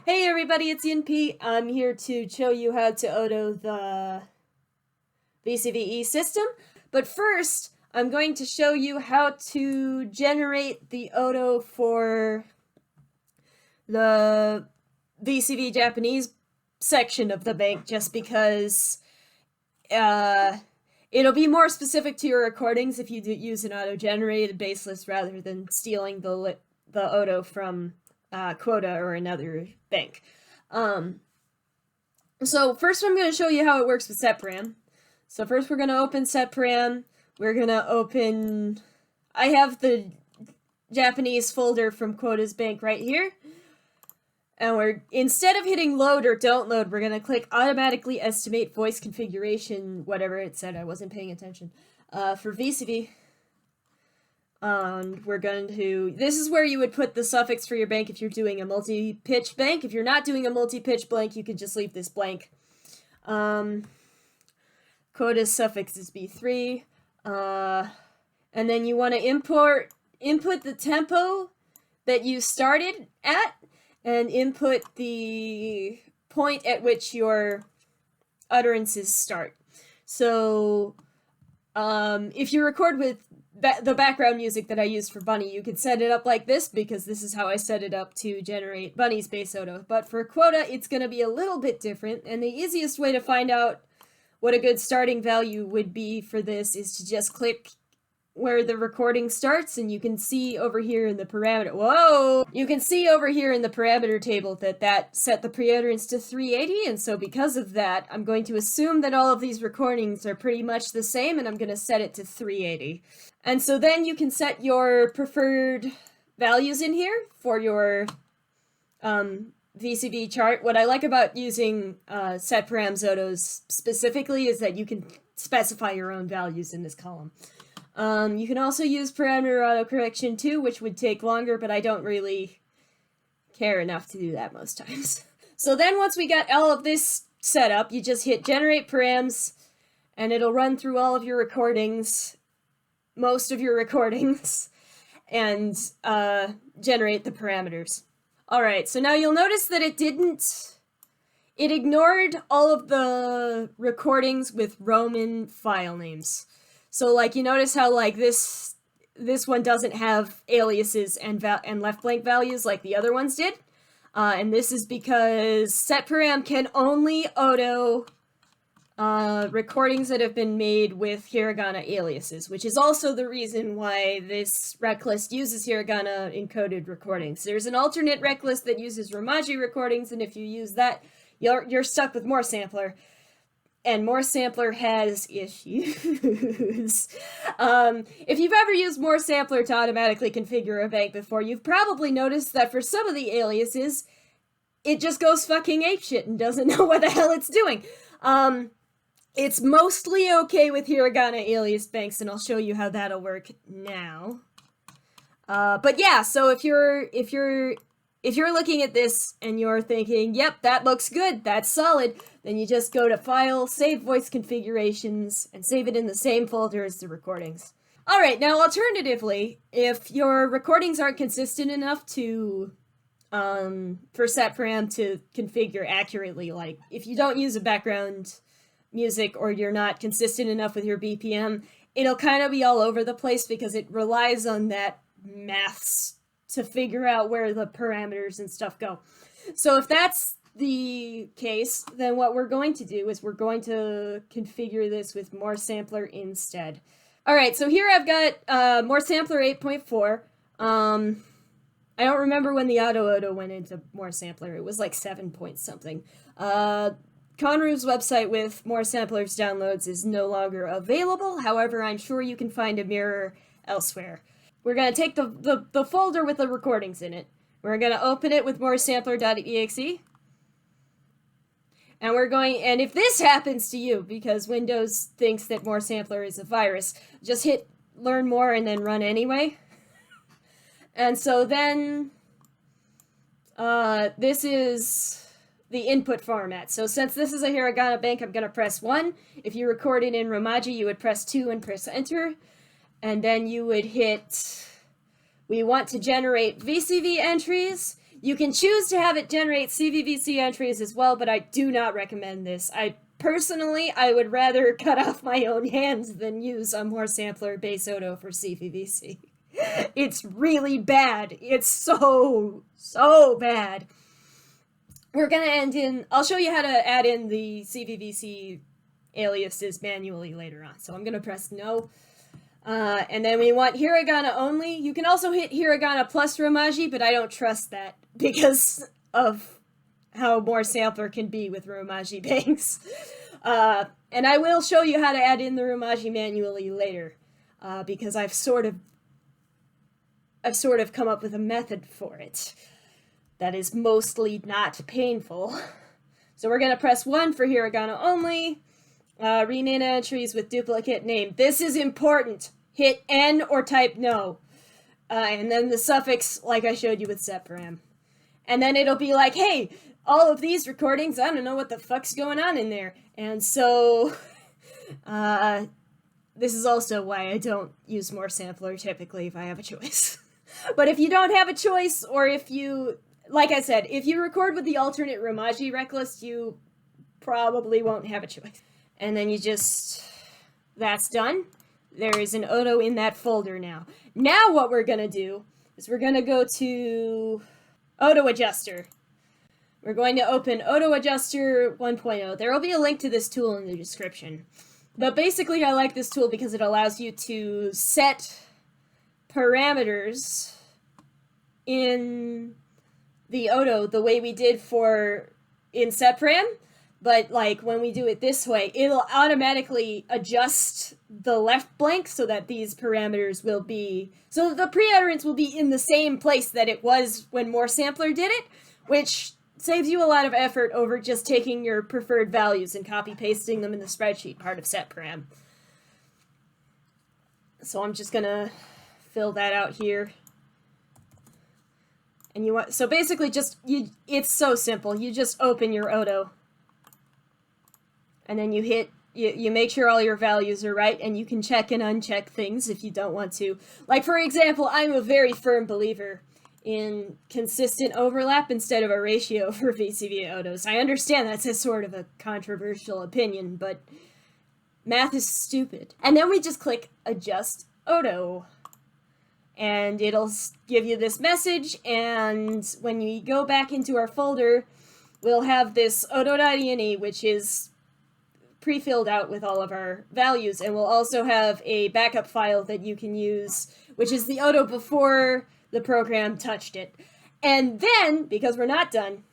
Hey everybody, it's yin-p. I'm here to show you how to Oto the VCV-E system. But first, I'm going to show you how to generate the Oto for the VCV Japanese section of the bank, just because it'll be more specific to your recordings if you use an auto-generated baselist rather than stealing the Oto from Quota or another bank. So first I'm going to show you how it works with setparam. So first we're going to open setparam. We're going to open... I have the Japanese folder from Quota's bank right here. And instead of hitting load or don't load, we're going to click automatically estimate voice configuration, whatever it said, I wasn't paying attention, for VCV. And we're going to, this is where you would put the suffix for your bank if you're doing a multi-pitch bank. If you're not doing a multi-pitch blank, you can just leave this blank. Quota's suffix is B3. And then you want to input the tempo that you started at, and input the point at which your utterances start. So, if you record with the background music that I used for Bunny, you could set it up like this, because this is how I set it up to generate Bunny's bass Oto. But for Quota, it's going to be a little bit different, and the easiest way to find out what a good starting value would be for this is to just click where the recording starts, and you can see over here in the parameter, you can see over here in the parameter table that set the preutterance to 380, and so because of that, I'm going to assume that all of these recordings are pretty much the same, and I'm going to set it to 380. And so then you can set your preferred values in here for your VCV chart. What I like about using setparam Otos specifically is that you can specify your own values in this column. You can also use parameter autocorrection too, which would take longer, but I don't really care enough to do that most times. So then once we got all of this set up, you just hit generate params, and it'll run through all of your recordings, most of your recordings, and generate the parameters. Alright, so now you'll notice that it ignored all of the recordings with Roman file names. So, like, you notice how, like, this one doesn't have aliases and left blank values like the other ones did. And this is because setparam can only Oto recordings that have been made with hiragana aliases, which is also the reason why this rec list uses hiragana encoded recordings. There's an alternate rec list that uses Romaji recordings, and if you use that, you're stuck with more sampler. And more sampler has issues. If you've ever used more sampler to automatically configure a bank before, you've probably noticed that for some of the aliases, it just goes fucking apeshit and doesn't know what the hell it's doing. It's mostly okay with hiragana alias banks, and I'll show you how that'll work now. But yeah, so if you're looking at this and you're thinking, yep, that looks good, that's solid, then you just go to File, Save Voice Configurations, and save it in the same folder as the recordings. Alright, now alternatively, if your recordings aren't consistent enough to, for setparam to configure accurately, like, if you don't use a background music or you're not consistent enough with your BPM, it'll kind of be all over the place because it relies on that maths to figure out where the parameters and stuff go. So if that's the case, then what we're going to do is we're going to configure this with more sampler instead. Alright, so here I've got more sampler 8.4. I don't remember when the Oto went into more sampler. It was like 7 point something. Conru's website with more samplers downloads is no longer available. However, I'm sure you can find a mirror elsewhere. We're going to take the folder with the recordings in it. We're going to open it with moresampler.exe. And if this happens to you, because Windows thinks that more sampler is a virus, just hit learn more and then run anyway. And so then, this is the input format. So since this is a hiragana bank, I'm going to press 1. If you recorded in Romaji, you would press 2 and press enter. And then you would hit, we want to generate VCV entries. You can choose to have it generate CVVC entries as well, but I do not recommend this. Personally, I would rather cut off my own hands than use a more sampler base Oto for CVVC. It's really bad. It's so bad. We're gonna end in, I'll show you how to add in the CVVC aliases manually later on. So I'm gonna press no. And then we want hiragana only. You can also hit hiragana plus romaji, but I don't trust that because of how more sampler can be with romaji banks. And I will show you how to add in the romaji manually later, because I've sort of come up with a method for it that is mostly not painful. So we're gonna press 1 for hiragana only. Rename entries with duplicate name. This is important. Hit N or type no. And then the suffix, like I showed you with setparam. And then it'll be like, hey, all of these recordings, I don't know what the fuck's going on in there. And so, this is also why I don't use more sampler typically if I have a choice. But if you don't have a choice, or if you, like I said, if you record with the alternate romaji rec list, you probably won't have a choice. And then you just, that's done. There is an Oto in that folder now. Now what we're gonna do is we're gonna go to Oto Adjuster. We're going to open Oto Adjuster 1.0. There will be a link to this tool in the description. But basically I like this tool because it allows you to set parameters in the Oto the way we did in setparam. But, like, when we do it this way, it'll automatically adjust the left blank so that these parameters will be... So the pre-utterance will be in the same place that it was when more sampler did it, which saves you a lot of effort over just taking your preferred values and copy-pasting them in the spreadsheet part of setparam. So I'm just gonna fill that out here. And you want... So basically it's so simple. You just open your Oto. And then you hit, you make sure all your values are right, and you can check and uncheck things if you don't want to. Like, for example, I'm a very firm believer in consistent overlap instead of a ratio for VCV Otos. I understand that's a sort of a controversial opinion, but math is stupid. And then we just click Adjust Oto. And it'll give you this message, and when we go back into our folder, we'll have this oto.ini, which is pre-filled out with all of our values, and we'll also have a backup file that you can use, which is the Oto before the program touched it. And then, because we're not done,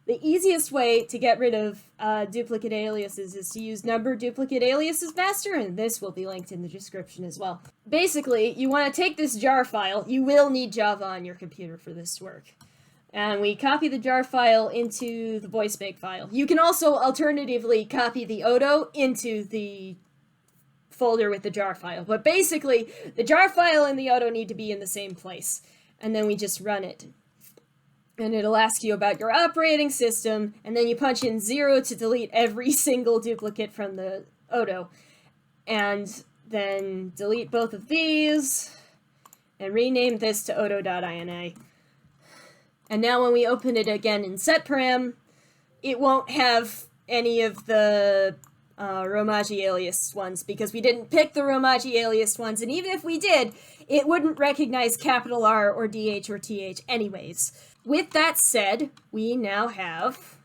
the easiest way to get rid of duplicate aliases is to use number duplicate aliases master, and this will be linked in the description as well. Basically, you want to take this jar file. You will need Java on your computer for this to work. And we copy the jar file into the voice make file. You can also alternatively copy the Oto into the folder with the jar file. But basically, the jar file and the Oto need to be in the same place. And then we just run it. And it'll ask you about your operating system, and then you punch in 0 to delete every single duplicate from the Oto. And then delete both of these, and rename this to oto.ini. And now when we open it again in setparam, it won't have any of the romaji alias ones, because we didn't pick the romaji alias ones, and even if we did, it wouldn't recognize capital R or DH or TH anyways. With that said, we now have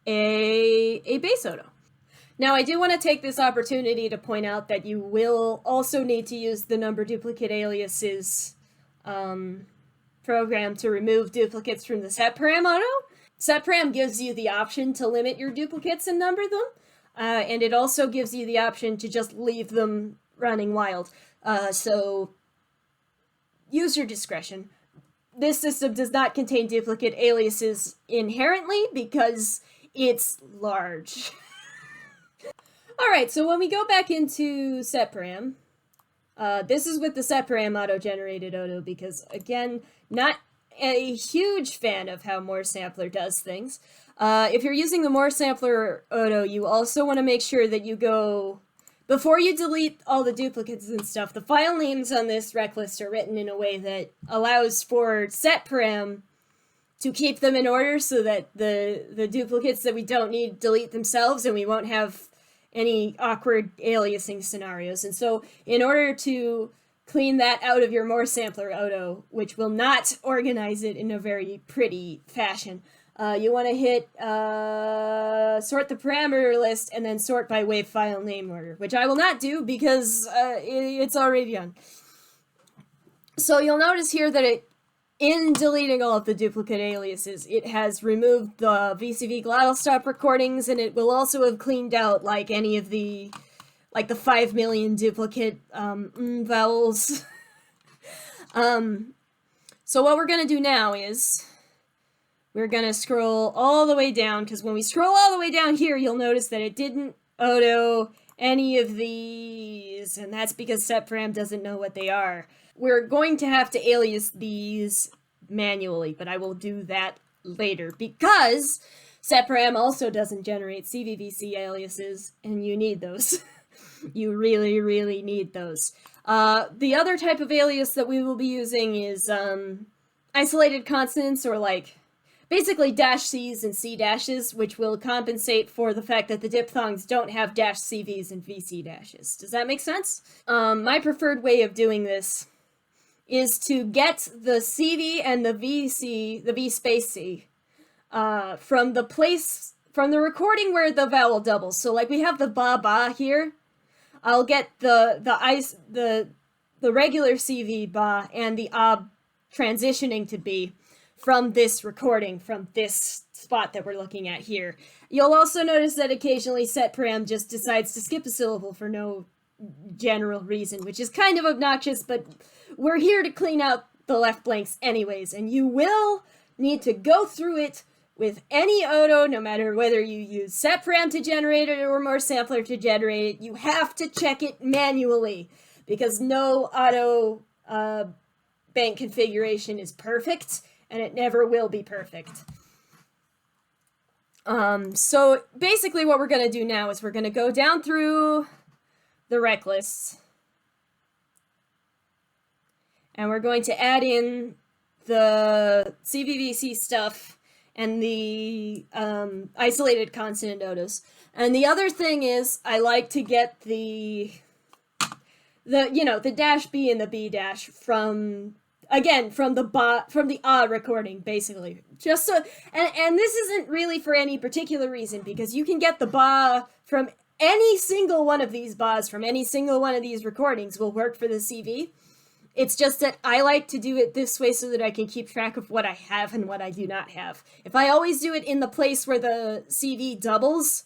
a base Oto. Now I do want to take this opportunity to point out that you will also need to use the number duplicate aliases program to remove duplicates from the setparam Oto. Setparam gives you the option to limit your duplicates and number them, and it also gives you the option to just leave them running wild. So use your discretion. This system does not contain duplicate aliases inherently because it's large. Alright, so when we go back into setparam, this is with the setparam auto-generated Oto because, again, not a huge fan of how more sampler does things. If you're using the more sampler Oto, you also want to make sure that you go before you delete all the duplicates and stuff, the file names on this rec list are written in a way that allows for setparam to keep them in order so that the duplicates that we don't need delete themselves and we won't have any awkward aliasing scenarios. And so in order to clean that out of your more sampler Oto, which will not organize it in a very pretty fashion, you want to hit sort the parameter list and then sort by wave file name order, which I will not do because it's already done. So you'll notice here that in deleting all of the duplicate aliases, it has removed the VCV glottal stop recordings, and it will also have cleaned out like any of the 5 million duplicate vowels. So what we're going to do now is we're going to scroll all the way down, because when we scroll all the way down here, you'll notice that it didn't Oto any of these, and that's because setparam doesn't know what they are. We're going to have to alias these manually, but I will do that later because setparam also doesn't generate CVVC aliases, and you need those. You really, really need those. The other type of alias that we will be using is isolated consonants, or like basically dash C's and C dashes, which will compensate for the fact that the diphthongs don't have dash CVs and VC dashes. Does that make sense? My preferred way of doing this is to get the CV and the VC, the V space C, from the recording where the vowel doubles. So like we have the ba here, I'll get the regular CV ba and the transitioning to B from this recording, from this spot that we're looking at here. You'll also notice that occasionally setparam just decides to skip a syllable for no general reason, which is kind of obnoxious, but we're here to clean out the left blanks anyways, and you will need to go through it with any Oto, no matter whether you use setparam to generate it or more sampler to generate it. You have to check it manually, because no Oto bank configuration is perfect, and it never will be perfect. So basically what we're going to do now is we're going to go down through the rec lists, and we're going to add in the CVVC stuff and the isolated consonant Otos. And the other thing is, I like to get the dash B and the B dash from the recording, basically. Just so, and this isn't really for any particular reason, because you can get the ba from any single one of these bas from any single one of these recordings will work for the CV. It's just that I like to do it this way so that I can keep track of what I have and what I do not have. If I always do it in the place where the CV doubles,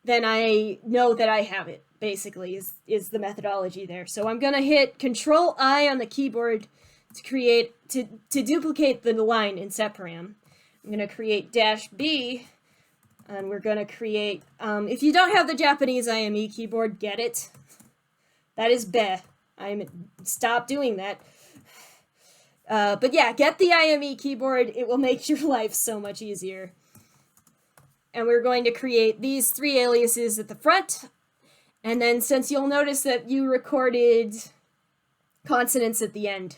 then I know that I have it, basically, is the methodology there. So I'm going to hit Control-I on the keyboard to duplicate the line in setparam. I'm going to create dash B, and we're going to create, if you don't have the Japanese IME keyboard, get it. That is be. Stop doing that. But yeah, get the IME keyboard. It will make your life so much easier. And we're going to create these 3 aliases at the front. And then, since you'll notice that you recorded consonants at the end,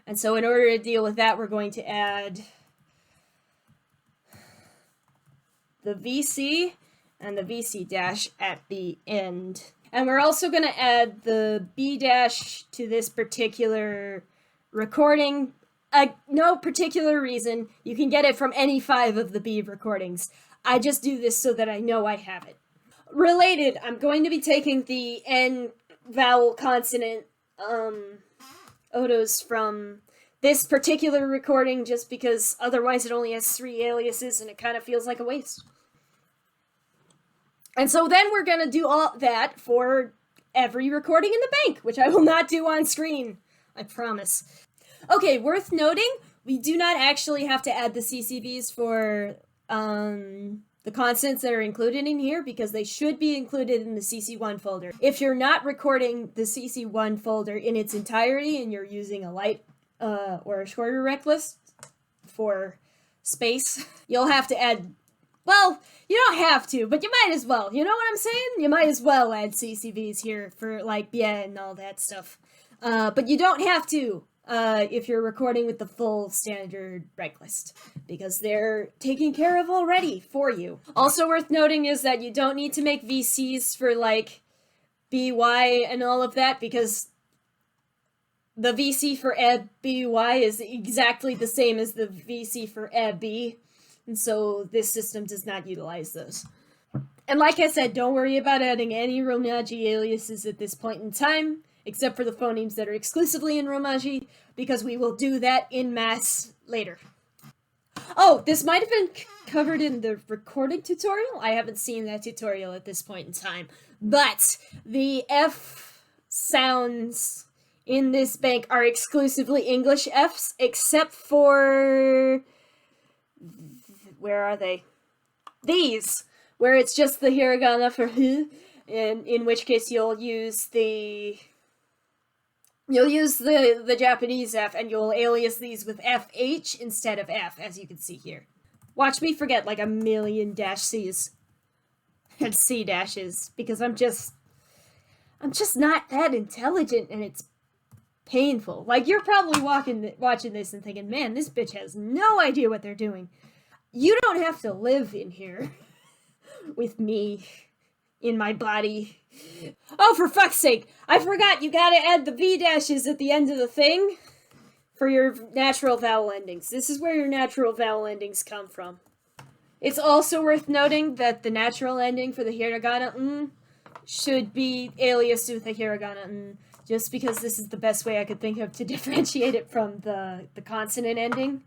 and so in order to deal with that, we're going to add the VC and the VC dash at the end. And we're also going to add the B dash to this particular recording. No particular reason. You can get it from any 5 of the B recordings. I just do this so that I know I have it. Related, I'm going to be taking the N vowel consonant Otos from this particular recording, just because otherwise it only has 3 aliases and it kind of feels like a waste. And so then we're going to do all that for every recording in the bank, which I will not do on screen, I promise. Okay, worth noting, we do not actually have to add the CCVs for the consonants that are included in here, because they should be included in the CC1 folder. If you're not recording the CC1 folder in its entirety and you're using a light or a shorter rec list for space, you'll have to add Well, you don't have to, but you might as well. You know what I'm saying? You might as well add CCVs here for, like, bien and all that stuff. But you don't have to if you're recording with the full standard rec list, because they're taken care of already for you. Also worth noting is that you don't need to make VCs for, like, BY and all of that, because the VC for BY is exactly the same as the VC for B, and so this system does not utilize those. And like I said, don't worry about adding any Romaji aliases at this point in time, except for the phonemes that are exclusively in Romaji, because we will do that in mass later. Oh, this might have been covered in the recording tutorial. I haven't seen that tutorial at this point in time. But the F sounds in this bank are exclusively English Fs, except for... where are they? These, where it's just the hiragana for hu, and in which case you'll use the Japanese F, and you'll alias these with FH instead of F, as you can see here. Watch me forget like a million dash C's and C dashes, because I'm just not that intelligent, and it's painful. Like, you're probably watching this and thinking, man, this bitch has no idea what they're doing. You don't have to live in here with me in my body. Oh, for fuck's sake, I forgot you gotta add the V dashes at the end of the thing for your natural vowel endings. This is where your natural vowel endings come from. It's also worth noting that the natural ending for the hiragana n should be aliased with the hiragana n, just because this is the best way I could think of to differentiate it from the consonant ending.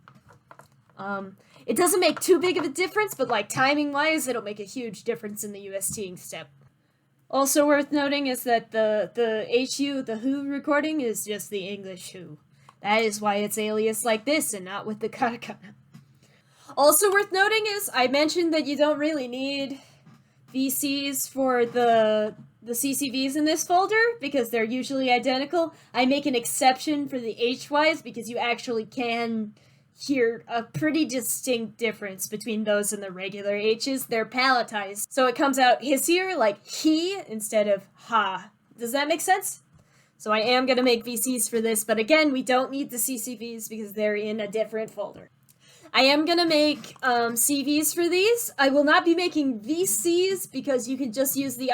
It doesn't make too big of a difference, but like timing-wise, it'll make a huge difference in the USTing step. Also worth noting is that the HU, the who recording, is just the English who. That is why it's aliased like this and not with the katakana. Also worth noting is I mentioned that you don't really need VCs for the CCVs in this folder because they're usually identical. I make an exception for the HYs because you actually can hear a pretty distinct difference between those and the regular H's. They're palatized, so it comes out hissier, like he, instead of ha. Does that make sense? So I am going to make VCs for this, but again, we don't need the CCVs because they're in a different folder. I am going to make CVs for these. I will not be making VCs because you can just use the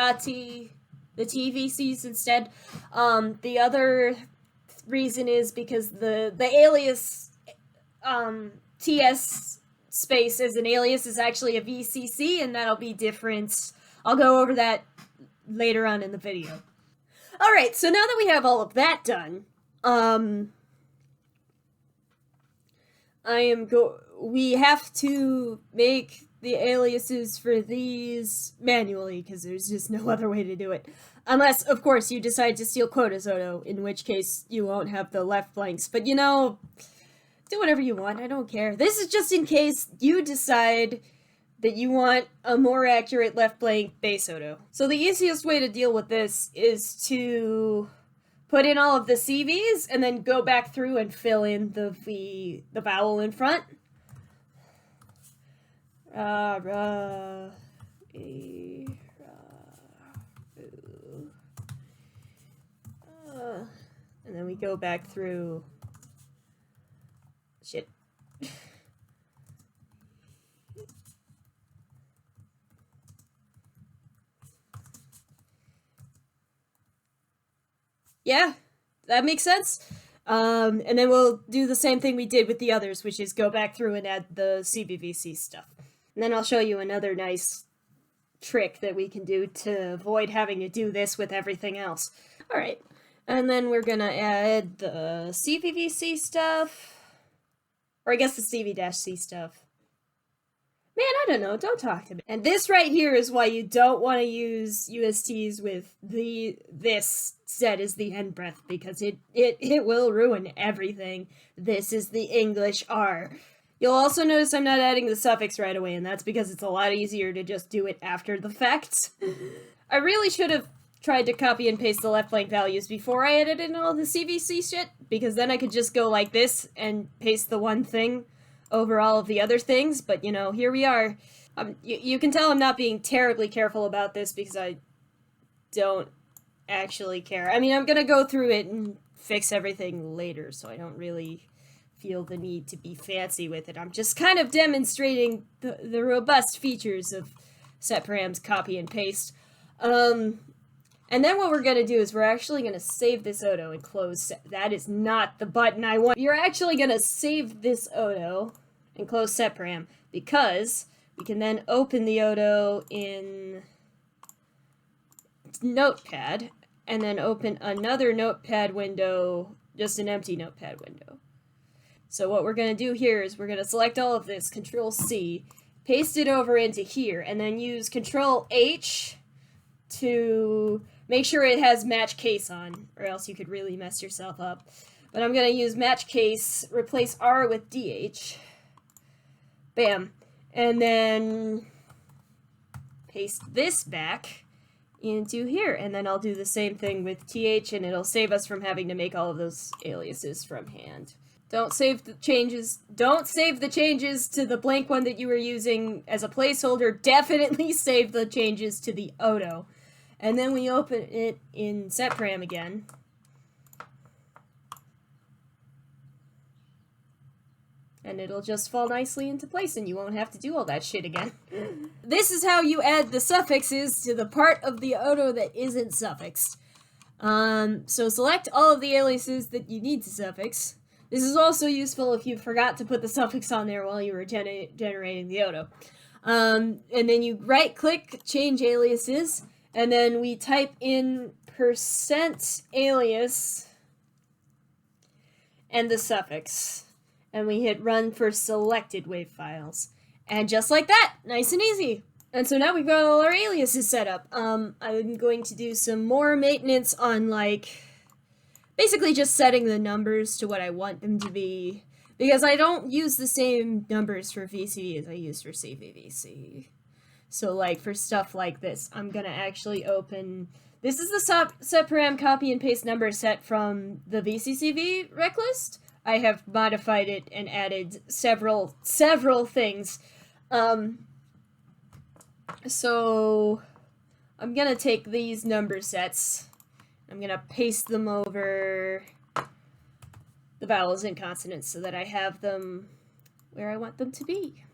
TVCs instead. The other reason is because the alias TS space as an alias is actually a VCC, and that'll be different. I'll go over that later on in the video. Alright, so now that we have all of that done, we have to make the aliases for these manually, because there's just no other way to do it. Unless, of course, you decide to steal quotas, Oto, in which case you won't have the left blanks. But, you know, do whatever you want, I don't care. This is just in case you decide that you want a more accurate left blank base Oto. So the easiest way to deal with this is to put in all of the CVs and then go back through and fill in the vowel in front. And then we go back through. Shit. Yeah, that makes sense. And then we'll do the same thing we did with the others, which is go back through and add the CBVC stuff. And then I'll show you another nice trick that we can do to avoid having to do this with everything else. Alright, and then we're gonna add the CVVC stuff. Or I guess the CV-C stuff. Man, I don't know, don't talk to me. And this right here is why you don't want to use USTs with this set as the end breath, because it will ruin everything. This is the English R. You'll also notice I'm not adding the suffix right away, and that's because it's a lot easier to just do it after the fact. I really should have tried to copy and paste the left blank values before I edited in all the CVC shit, because then I could just go like this and paste the one thing over all of the other things, but you know, here we are. You can tell I'm not being terribly careful about this because I don't actually care. I mean, I'm gonna go through it and fix everything later, so I don't really feel the need to be fancy with it. I'm just kind of demonstrating the robust features of setparams copy and paste. And then what we're going to do is we're actually going to save this Oto and close. That is not the button I want. You're actually going to save this Oto and close setparam because we can then open the Oto in Notepad and then open another Notepad window, just an empty Notepad window. So what we're going to do here is we're going to select all of this, Control-C, paste it over into here, and then use Control-H to make sure it has match case on, or else you could really mess yourself up. But I'm going to use match case, replace R with DH. Bam. And then paste this back into here. And then I'll do the same thing with TH, and it'll save us from having to make all of those aliases from hand. Don't save the changes. Don't save the changes to the blank one that you were using as a placeholder. Definitely save the changes to the Oto. And then we open it in setparam again. And it'll just fall nicely into place and you won't have to do all that shit again. This is how you add the suffixes to the part of the Oto that isn't suffixed. So select all of the aliases that you need to suffix. This is also useful if you forgot to put the suffix on there while you were generating the Oto. And then you right-click, change aliases, and then we type in %alias and the suffix. And we hit run for selected WAV files. And just like that, nice and easy. And so now we've got all our aliases set up. I'm going to do some more maintenance on, like, basically just setting the numbers to what I want them to be. Because I don't use the same numbers for VCV as I use for CVVC. So, like, for stuff like this, I'm going to actually open... This is the setparam copy and paste number set from the VCCV rec list. I have modified it and added several things. So, I'm going to take these number sets. I'm going to paste them over the vowels and consonants so that I have them where I want them to be.